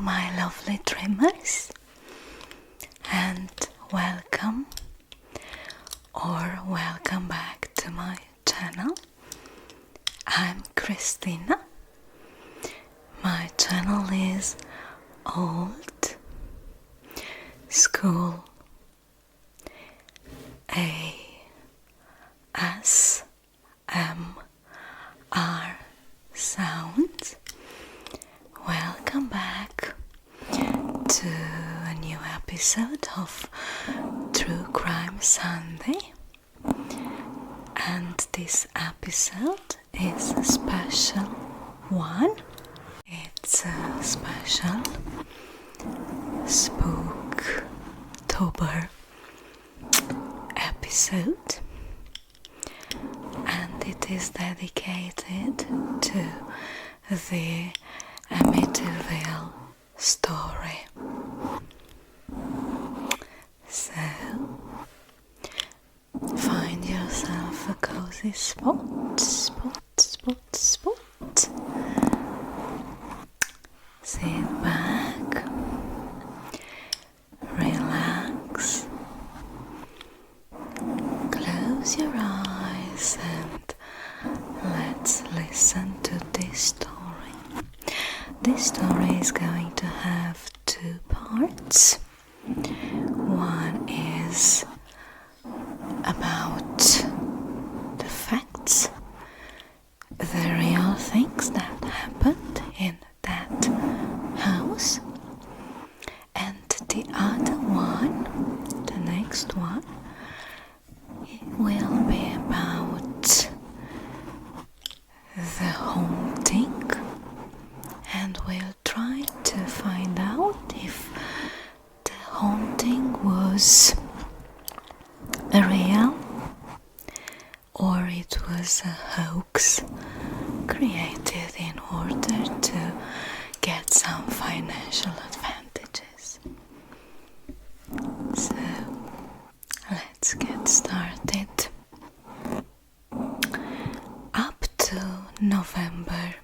my lovely dreamers, and welcome back to my channel. I'm Christina. My channel is Old School ASMR Sounds. Welcome back to a new episode of True Crime Sunday, and this episode is a special one. It's a special Spooktober episode, and it is dedicated to the Amityville story. So, find yourself a cozy spot. Sit back, relax, close your eyes, and let's listen to this story. This story is going to have two parts. One is about the facts, the real things that happened in that house, and the other one, the next one, it will be about the haunting, and we'll try to find out if the haunting was real or it was a hoax created in order to get some financial advantages. So let's get started. Up to November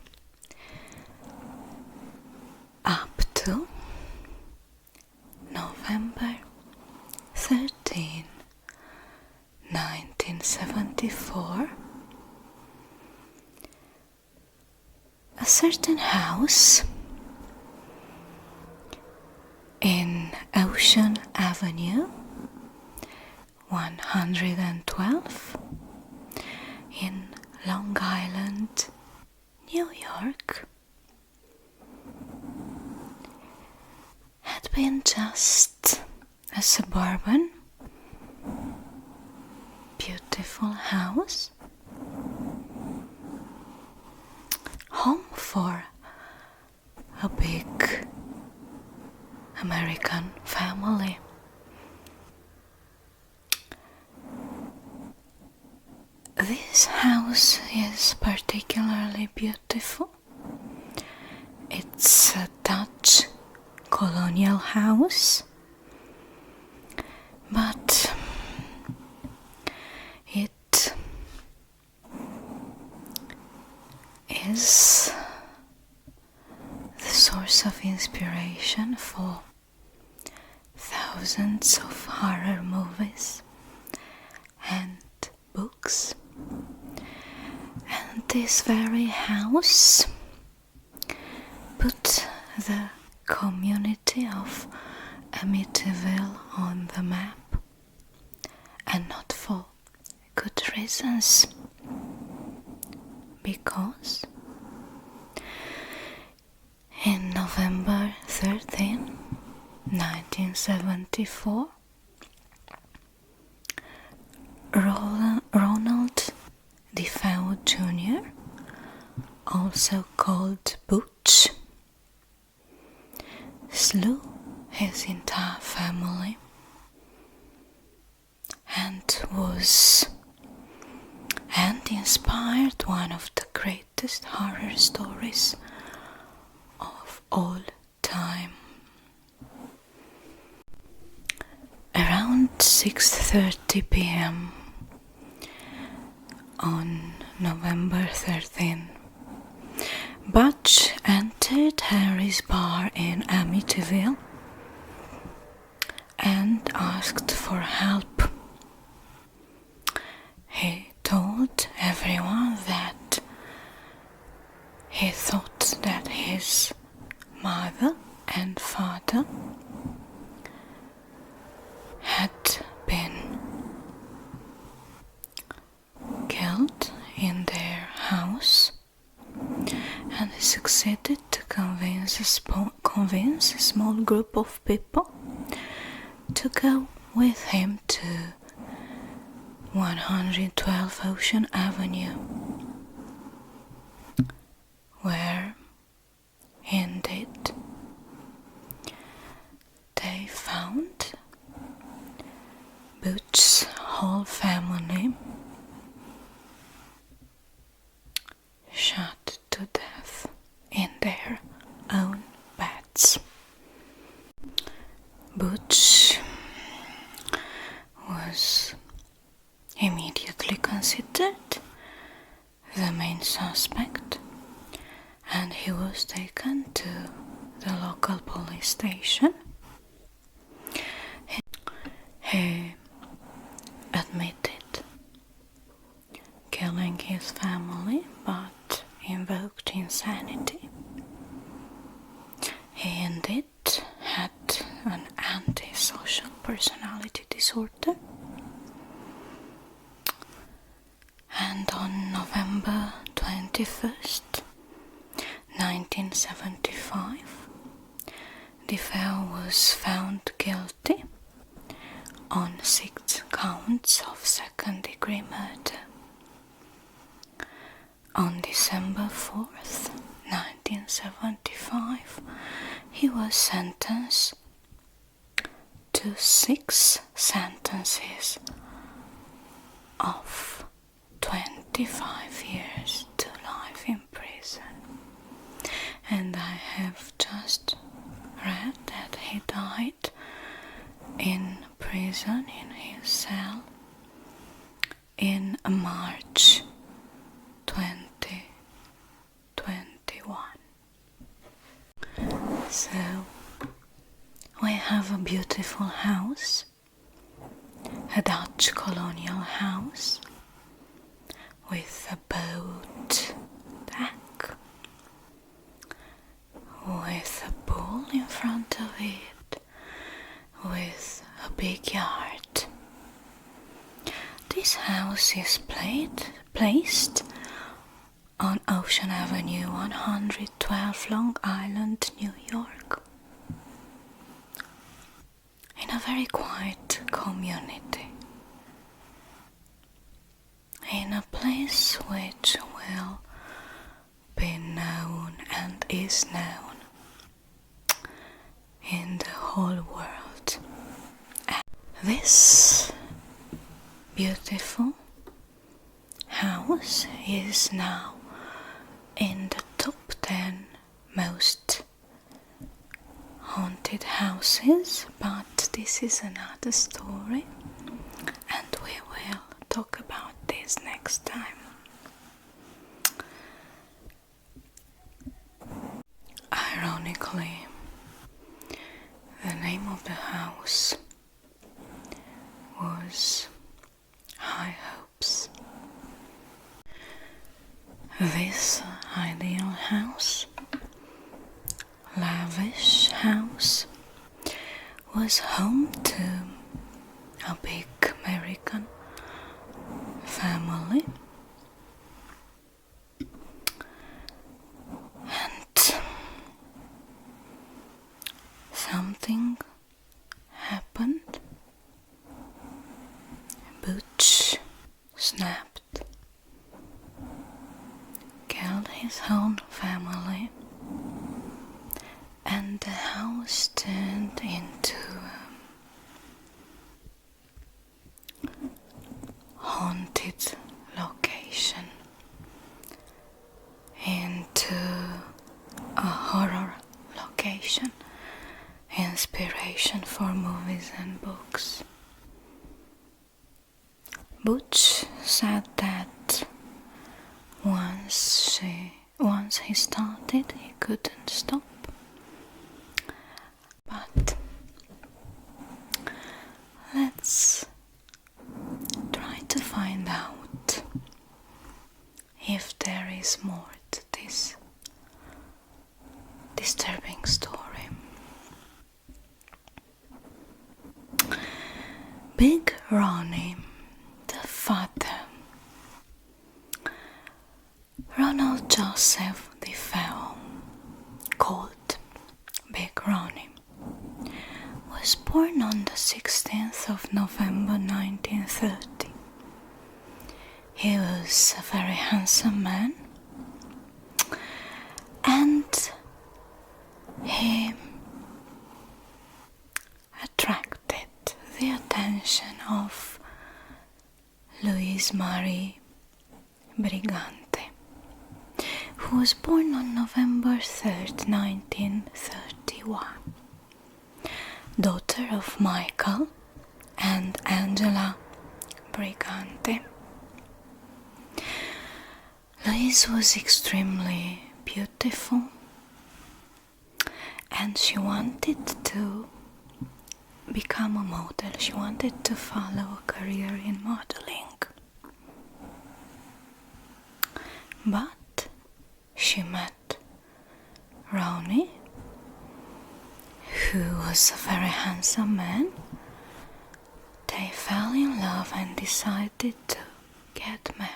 13, 1974, a certain house in Ocean Avenue 112 in Long Island, New York, had been just a suburban, beautiful house, home for a big American family. This house is particularly beautiful. It's a Dutch colonial house, but it is the source of inspiration for thousands of horror movies and books. And this very house put the community of Amityville on the map, and not for good reasons, because in November 13, 1974, Ronald DeFeo Jr., also called Butch, slew his entire family and inspired one of the greatest horror stories of all time. Around 6:30 p.m. on November 13, Butch entered Harry's bar in Amityville and asked for help. He told everyone that he thought that his mother and father had been killed in their house, and he succeeded to convince a small group of people to go with him to 112 Ocean Avenue, where indeed they found Butch's whole family shot to death in their own beds. Butch was immediately considered the main suspect, and he was taken to the local police station. He admitted killing his family, but invoked insanity. He indeed had an antisocial personality disorder, and on November 21st, 1975, DeFeo was found guilty on 6 counts of second-degree murder. On December 4th, 1975, he was sentenced to 6 sentences of 25 years to life in prison. And I have just read that he died in prison in his cell in March 2021. So we have a beautiful house, a Dutch colonial house with a boat deck, with a pool in front of it, with a big yard. This house is placed on Ocean Avenue 112, Long Island, New York, in a very quiet community, in a place which will be known and is known in the whole world. And this beautiful house is now in the top 10 most haunted houses, but this is another story, and we will talk about this next time. Ironically, the name of the house was High Hopes. This ideal house, lavish house, was home to a big American family, and something happened. Butch snapped, killed his own family, and the house turned into a haunted location, into a horror location, inspiration for movies and books. Butch said that once he started, he couldn't stop. disturbing story. Big Ronnie, the father, Ronald Joseph DeFeo, called Big Ronnie, was born on the 16th of November 1930. He was a very handsome man, and he attracted the attention of Louise Marie Brigante, who was born on November 3rd, 1931, daughter of Michael and Angela Brigante. Louise was extremely beautiful, and she wanted to become a model. She wanted to follow a career in modeling. But she met Ronnie, who was a very handsome man. They fell in love and decided to get married.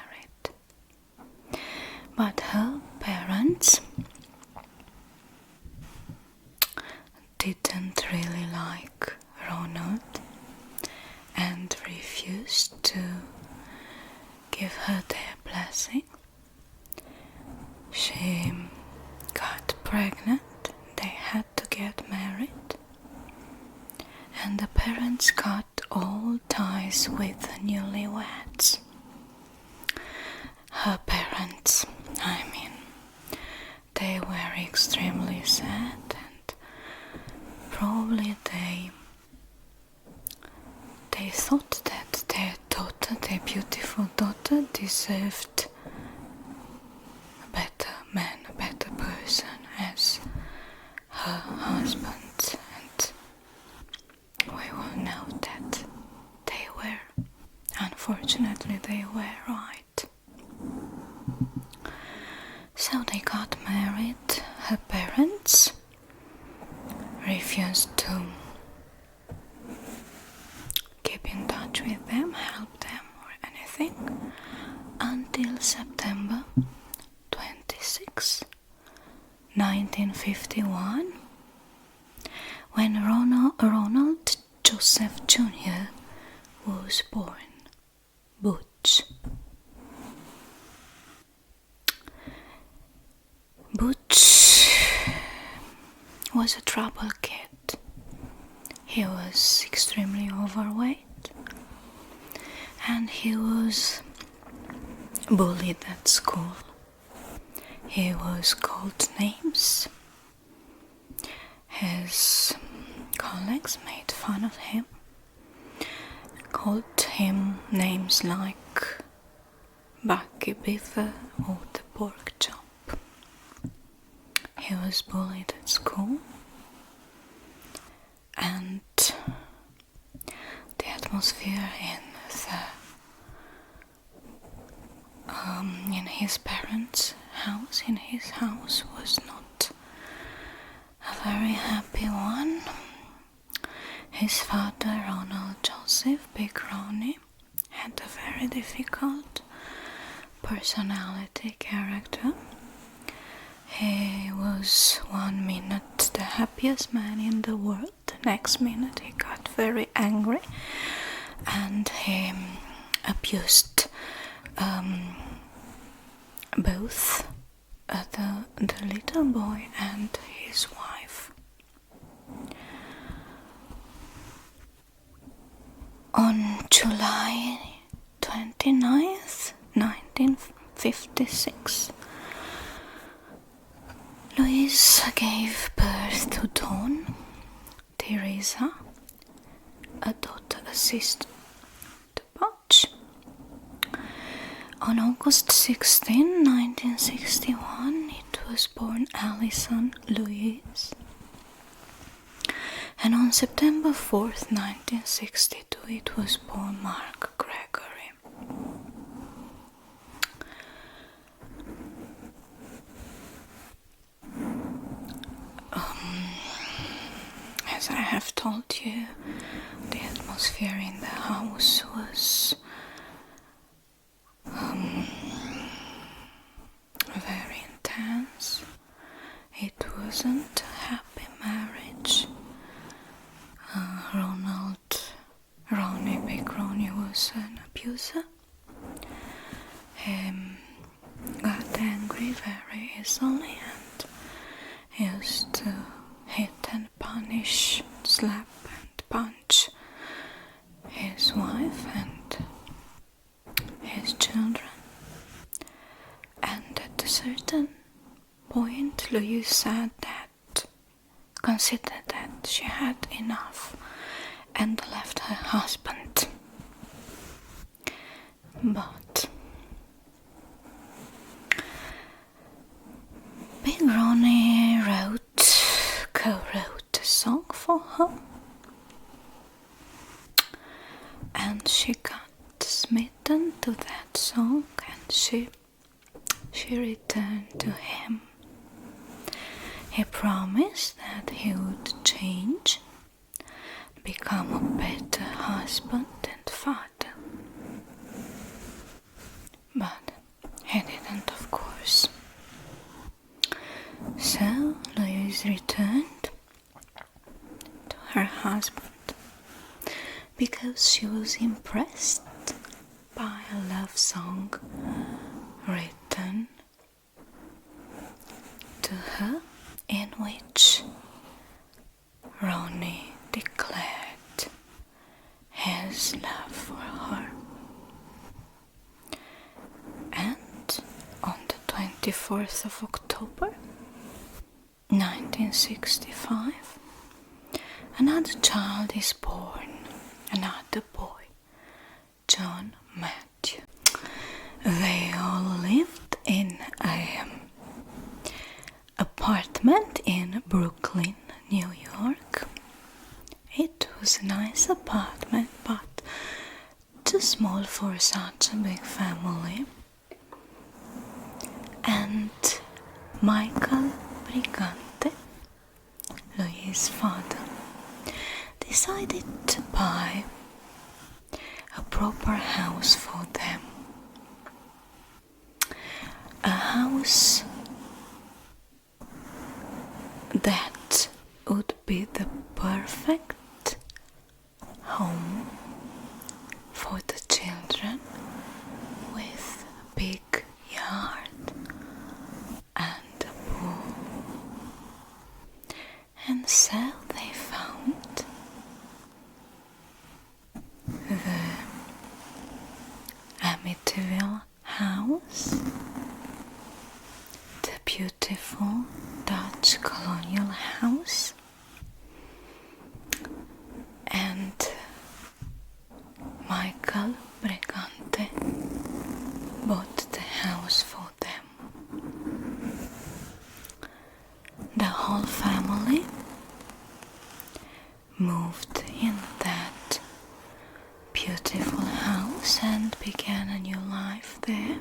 But her parents didn't really like Ronald and refused to give her their blessing. She got pregnant, they had to get married, and the parents cut all ties with the newlyweds. Her parents, they were extremely sad, and probably they thought that their daughter, their beautiful daughter, deserved a better man, a better person as her husband, and we will know that unfortunately they were right. So they got married. Her parents refused to keep in touch with them, help them or anything until September 26, 1951, when Ronald Joseph Jr. was born. Butch. Butch was a trouble kid. He was extremely overweight, and he was bullied at school. He was called names. His colleagues made fun of him, called him names like Bucky Beaver or the pork chop. He was bullied at school, and the atmosphere in his parents' house, in his house, was not a very happy one. His father, Ronald Joseph Big Ronnie, had a very difficult personality, character. He was 1 minute the happiest man in the world, the next minute he got very angry, and he abused both the little boy and his wife. On July 29th, 1956, Louise gave birth to Dawn Teresa, a sister to Butch. On August 16, 1961, it was born Alison Louise. And on September 4th, 1962, it was born Mark Gregory. as I have told you, the atmosphere in the house was very intense. It wasn't a happy marriage. Big Ronnie was an abuser. He got angry very easily and used to hit and punish, slap and punch his wife and his children. And at a certain point, Louise considered that she had enough and left her husband. But Big Ronnie co-wrote a song for her, and she got smitten to that song, and she returned to him. He promised that he would change, become a better husband and father. But he didn't, of course. So Louise returned to her husband because she was impressed by a love song written to her in which Ronnie declared his love for her. And on the 24th of October 1965, another child is born, another boy, John Matthew. They all lived in an apartment in Brooklyn, New York. It was a nice apartment, but too small for such a big family. And Michael Brigante, Louise's father, decided to buy a proper house for them. A house that would be the perfect home for the children, with a big yard and a pool. And so they found the Amityville house, the beautiful Dutch colonial house, and Michael Brigante bought the house for them. The whole family moved in that beautiful house and began a new life there.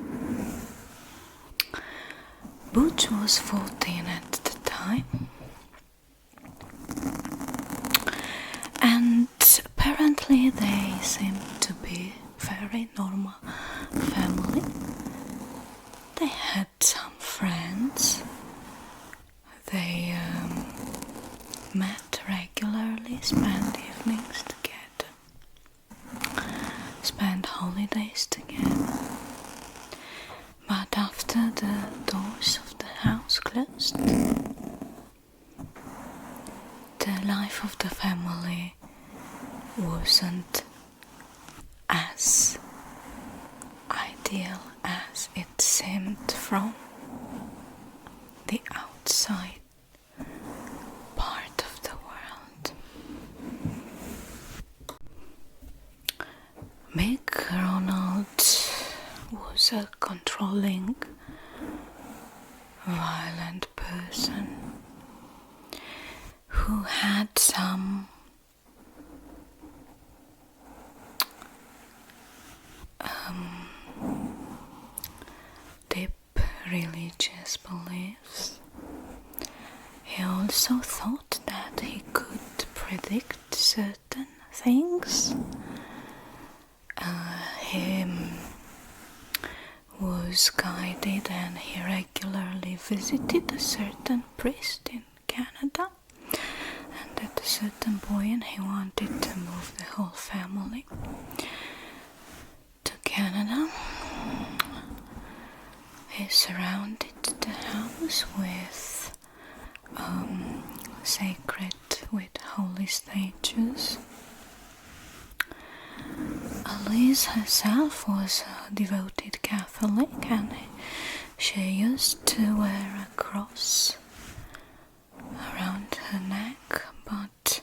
Butch was 14 at the time, and apparently they seemed to be a very normal family. They had some friends. They met regularly, spent evenings together, spent holidays together. But after the doors of the house closed, the life of the family wasn't as ideal as it seemed from the outside part of the world. Big Ronald was a controlling, violent person who had some deep religious beliefs. He also thought that he could predict certain things. He was guided and he regularly visited a certain priest in Canada, and at a certain point he wanted to move the whole family to Canada. He surrounded the house with sacred, with holy statues. Alice herself was a devoted Catholic, and she used to wear a cross around her neck, but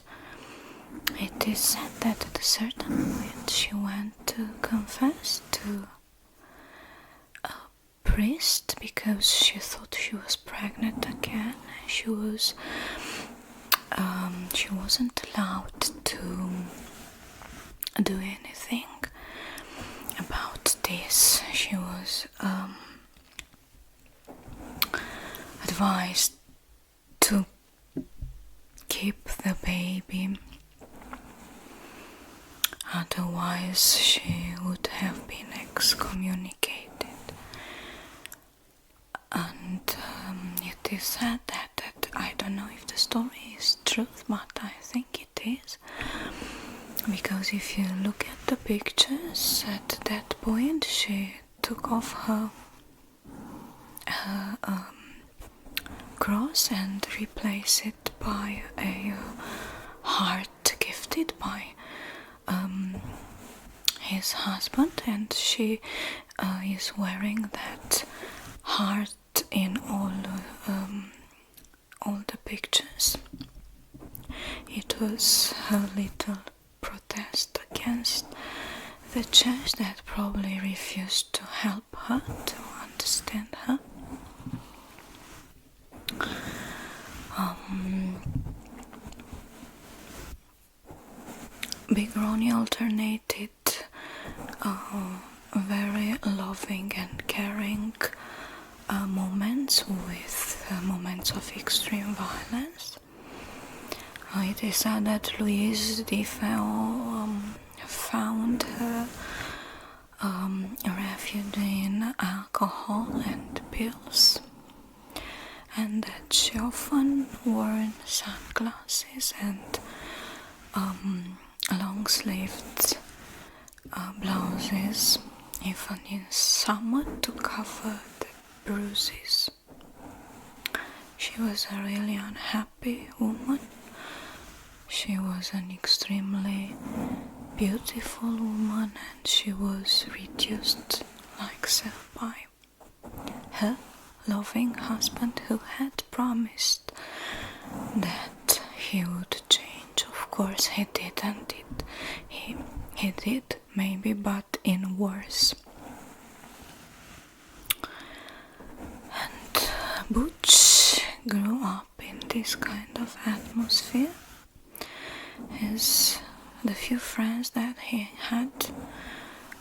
it is said that at a certain point she went to confess to a priest because she thought she was pregnant again. She wasn't allowed to do anything about this. She was advised to keep the baby, otherwise she would have been excommunicated. And it is said that I don't know if the story is truth, but I think it is, because if you look at the pictures, at that point she took off her cross and replaced it by a heart gifted by his husband, and she is wearing that heart in all the pictures. It was her little protest against the church that probably refused to help her, to understand her. Big Ronnie alternated very loving and caring moments with moments of extreme violence. It is said that Louise DeFeo found her refuge in alcohol and pills, and that she often wore sunglasses and long-sleeved blouses, even in summer, to cover the bruises. She was a really unhappy woman. She was an extremely beautiful woman, and she was reduced like so by her loving husband, who had promised that he would change. Of course he didn't. He did, maybe, but in worse. And Butch grew up in this kind of atmosphere. The few friends that he had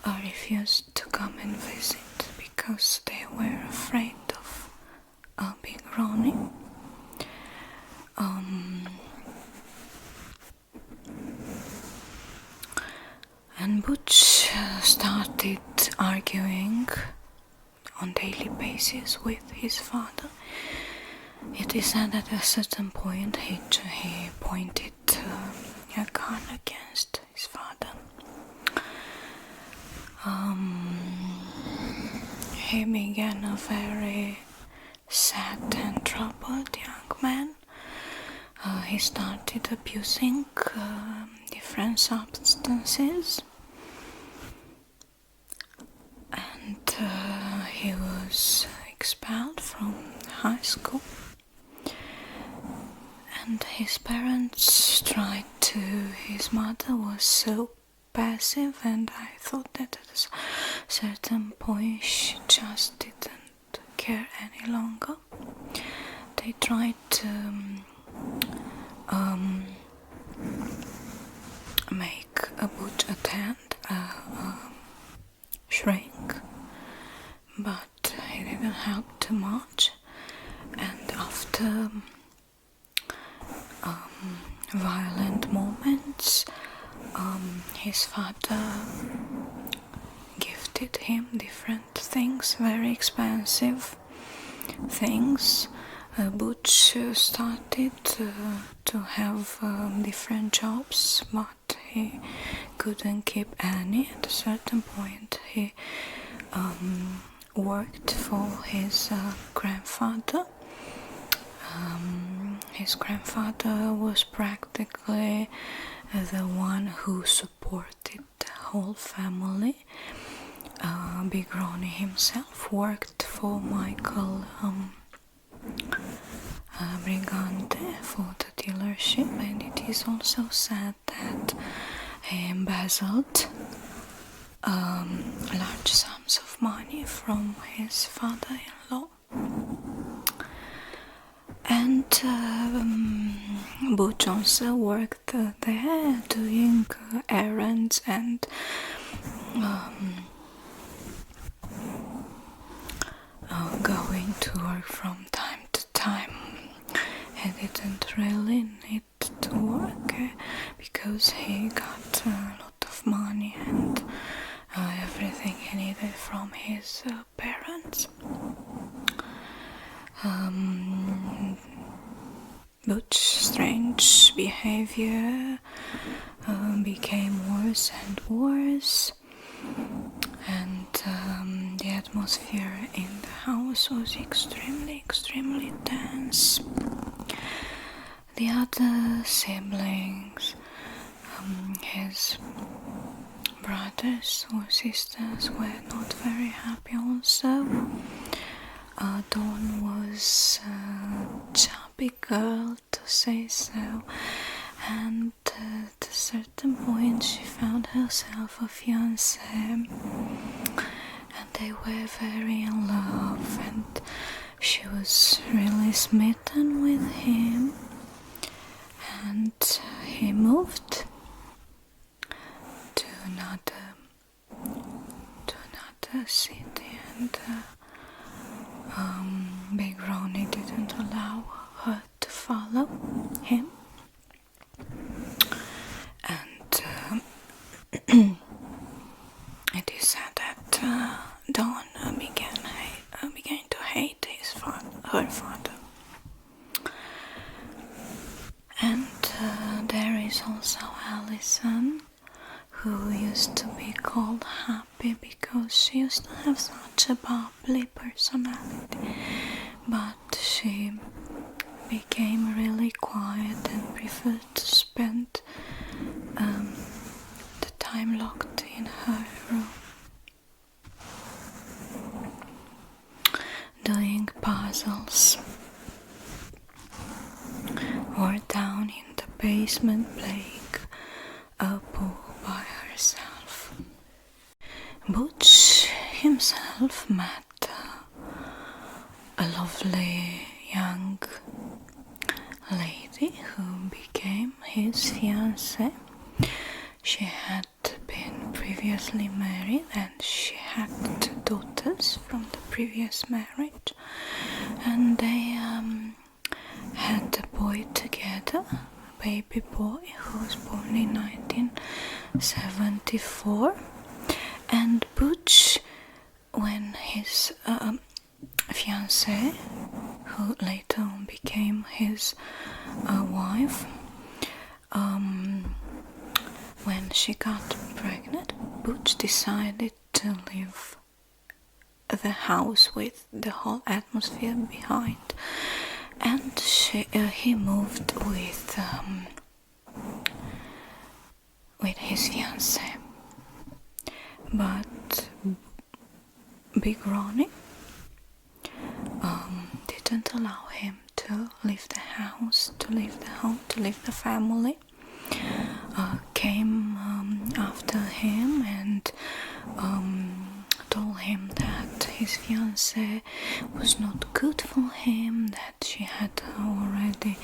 refused to come and visit because they were afraid of Big Ronnie. And Butch started arguing on daily basis with his father. It is said that at a certain point he pointed a gun against his father. He began a very sad and troubled young man. He started abusing different substances, and he was expelled from high school. And his parents tried to. His mother was so passive, and I thought that at a certain point she just didn't care any longer. They tried to make a Butch attend a shrink, but he didn't help too much. And after violent moments Boots, his father gifted him different things, very expensive things. Butch started to have different jobs, but he couldn't keep any. At a certain point, he worked for his grandfather. His grandfather was practically the one who supported the whole family. Big Ronnie himself worked for Michael Brigante for the dealership, and it is also said that he embezzled large sums of money from his father-in-law. And Butch also worked there doing errands and going to work from time to time. He didn't really need to work because he got a lot of money and everything he needed from his parents. Butch's strange behavior became worse and worse, and the atmosphere in the house was extremely tense. The other siblings, his brothers or sisters, were not very happy also. Dawn was a chubby girl, to say so, and at a certain point she found herself a fiancé, and they were very in love, and she was really smitten with him, and he moved to another city, and Big Ronnie didn't allow her to follow him, and it is said that Dawn began to hate her father. And there is also Allison, who used to be called Happy because she used to have such a bubbly personality, but she became really quiet and preferred to spend the time locked in her room, doing puzzles, or down in the basement playing a pool by herself. Butch himself met a lovely young lady who became his fiancée. She had been previously married and she had 2 daughters from the previous marriage, and they had a boy together, a baby boy who was born in 1974. And Butch, when his fiancée, who later on became his wife, when she got pregnant, Butch decided to leave the house with the whole atmosphere behind, and he moved with his fiancée. But Big Ronnie didn't allow him to leave the house, to leave the home, to leave the family. Came after him and told him that his fiancée was not good for him, that she had already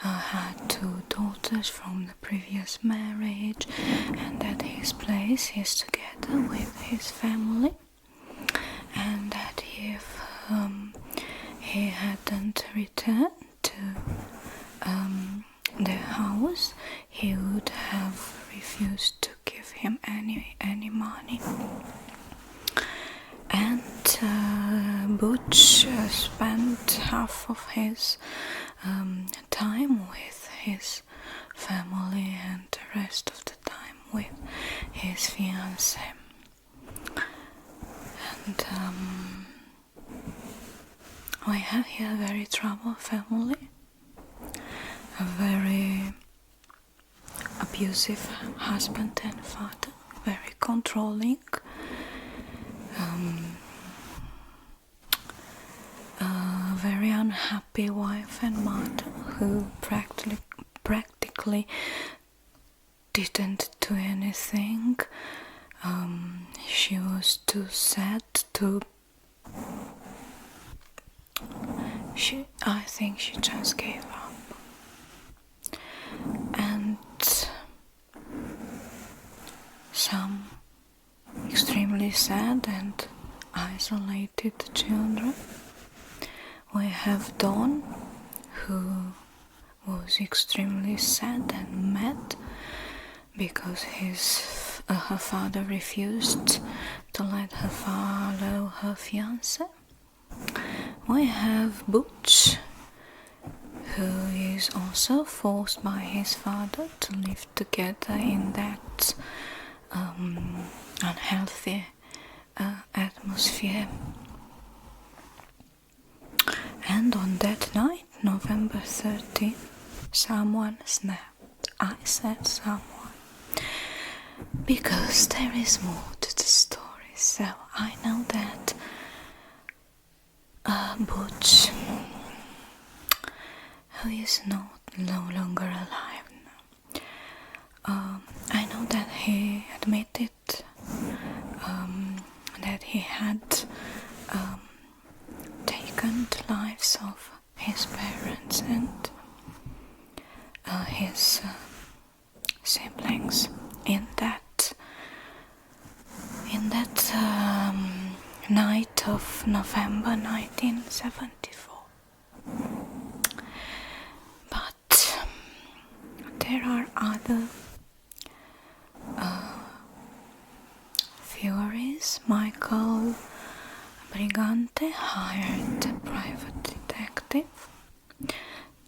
had 2 daughters from the previous marriage, and that his place is together with his family, and that if he hadn't returned to their house, he would have refused to give him any money. And Butch spent half of his time with his family and the rest of the time with his fiancée. And we have here a very troubled family, a very abusive husband and father, very controlling, a very unhappy wife and mother who practically didn't do anything. She was too sad to. I think she just gave up. And some extremely sad and isolated children. We have Dawn, who was extremely sad and mad because her father refused to let her follow her fiancé. We have Butch, who is also forced by his father to live together in that unhealthy atmosphere. And on that night, November 13th, someone snapped. I said someone, because there is more to the story. So I know that Butch, who is no longer alive now, I know that he admitted that he had taken the lives of his parents and his siblings in that night of November 1974. But there are other theories. Michael Brigante hired a private detective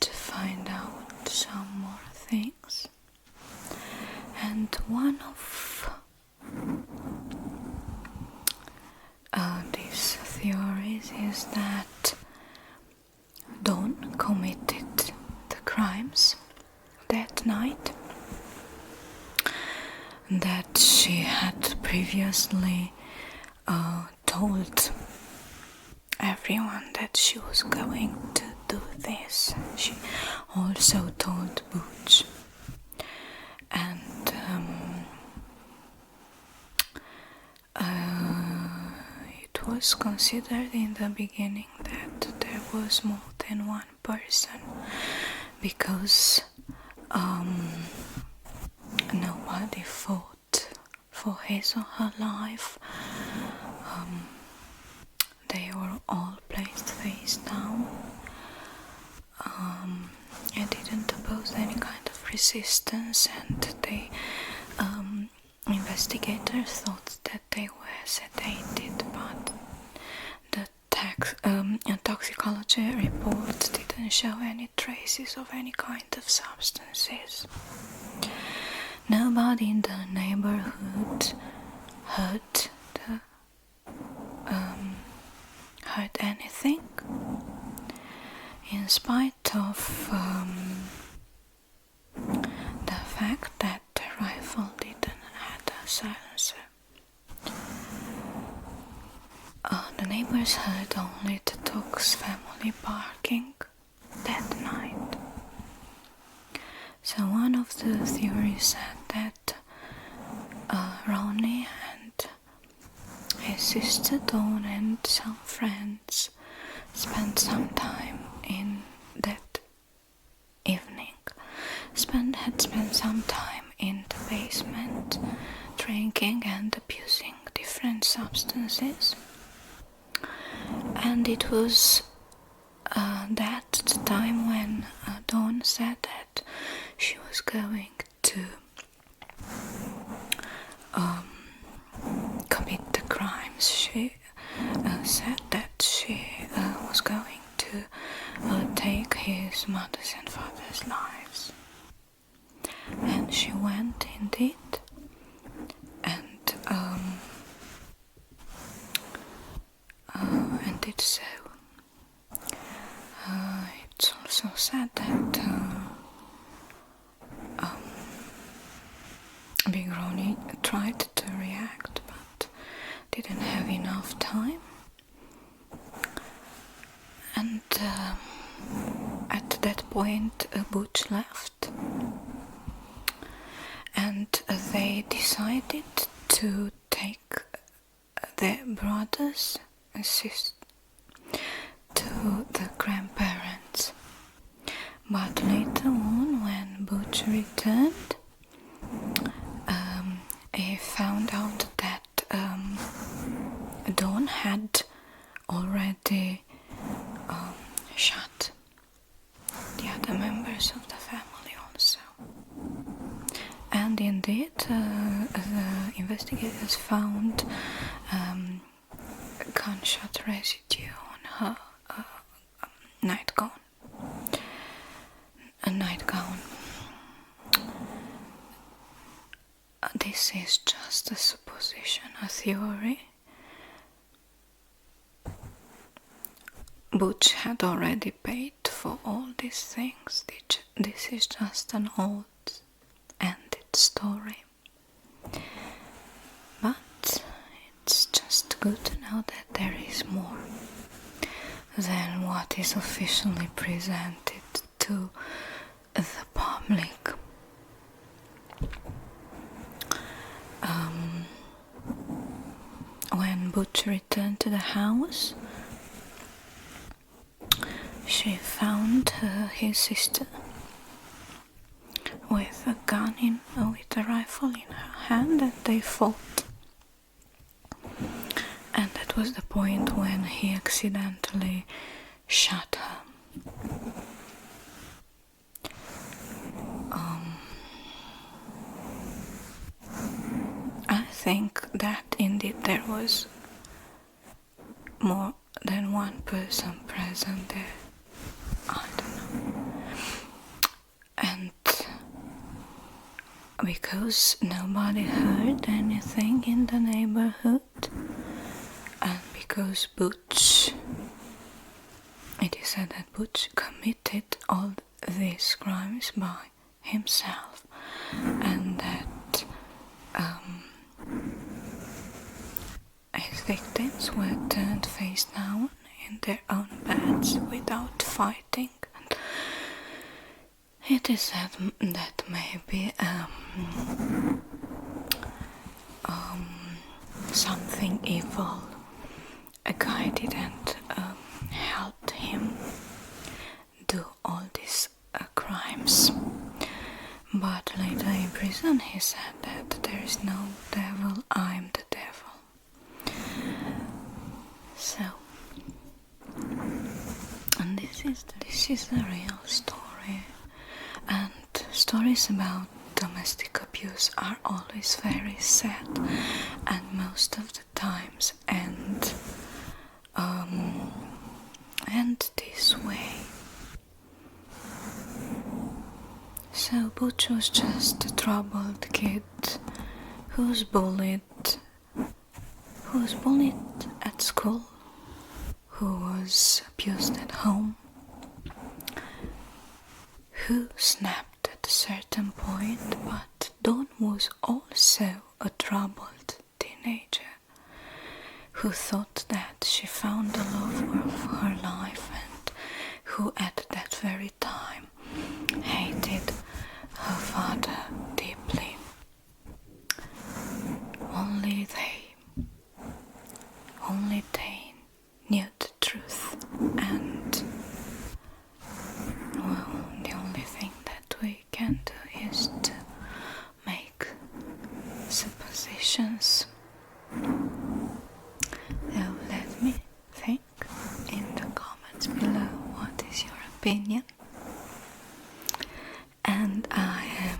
to find out some more things, and one of these theories is that Dawn committed the crimes that night, that she had previously told everyone that she was going to do this. She also told Butch, and it was considered in the beginning that there was more than one person, because nobody fought for his or her life. They were all placed face down. They didn't oppose any kind of resistance, and the investigators thought that they were sedated, but the toxicology reports didn't show any traces of any kind of substances. Nobody in the neighborhood heard anything, in spite of the fact that the rifle didn't have a silencer. The neighbors heard only the dog's family barking that night. So one of the theories said that Ronnie and his sister Dawn and some friends spent some time in that evening. Had spent some time in the basement, drinking and abusing different substances. And it was that time when Dawn said that she was going to commit the crimes. She said that she was going to take his mother's and father's lives. And she went indeed, and did so. It's also said that Big Ronnie tried to react but didn't have enough time, and at that point Butch left, and they decided to take their brothers and sisters to the grandparents. But later on, when Butch returned, he found out that Dawn had already shot the other members of the family also. And indeed, the investigators found gunshot residue on her nightgown. This is just a supposition, a theory. Butch had already paid for all these things. This is just an old ended story. But it's just good to know that there is more than what is officially presented to the public. When Butch returned to the house, she found his sister with a rifle in her hand, and they fought. And that was the point when he accidentally shot her. I think that indeed there was more than one person present there. I don't know. And because nobody heard anything in the neighborhood, and because it is said that Butch committed all these crimes by himself, and that his victims were turned face down in their own beds without fighting. And it is said that maybe something evil guided and helped him do all these crimes. But later in prison he said that there is no devil, I am the devil. So, and this is the real story. And stories about domestic abuse are always very sad, and most of the times end this way. So Butch was just a troubled kid who was bullied at school, who was abused at home, who snapped at a certain point, but Dawn was also a troubled teenager who thought that she found the love of her life, and who at that very time hated her father deeply. Only they knew the truth, and well, the only thing that we can do is to make suppositions. So let me think in the comments below what is your opinion. And I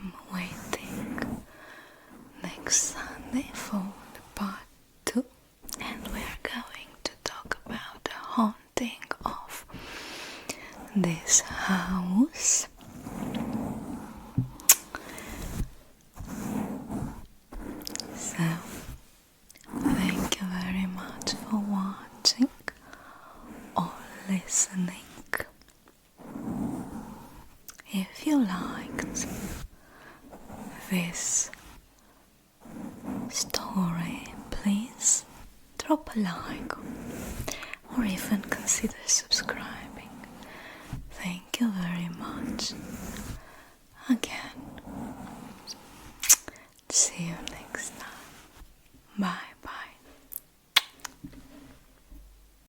this story, please drop a like or even consider subscribing. Thank you very much. Again, see you next time. Bye.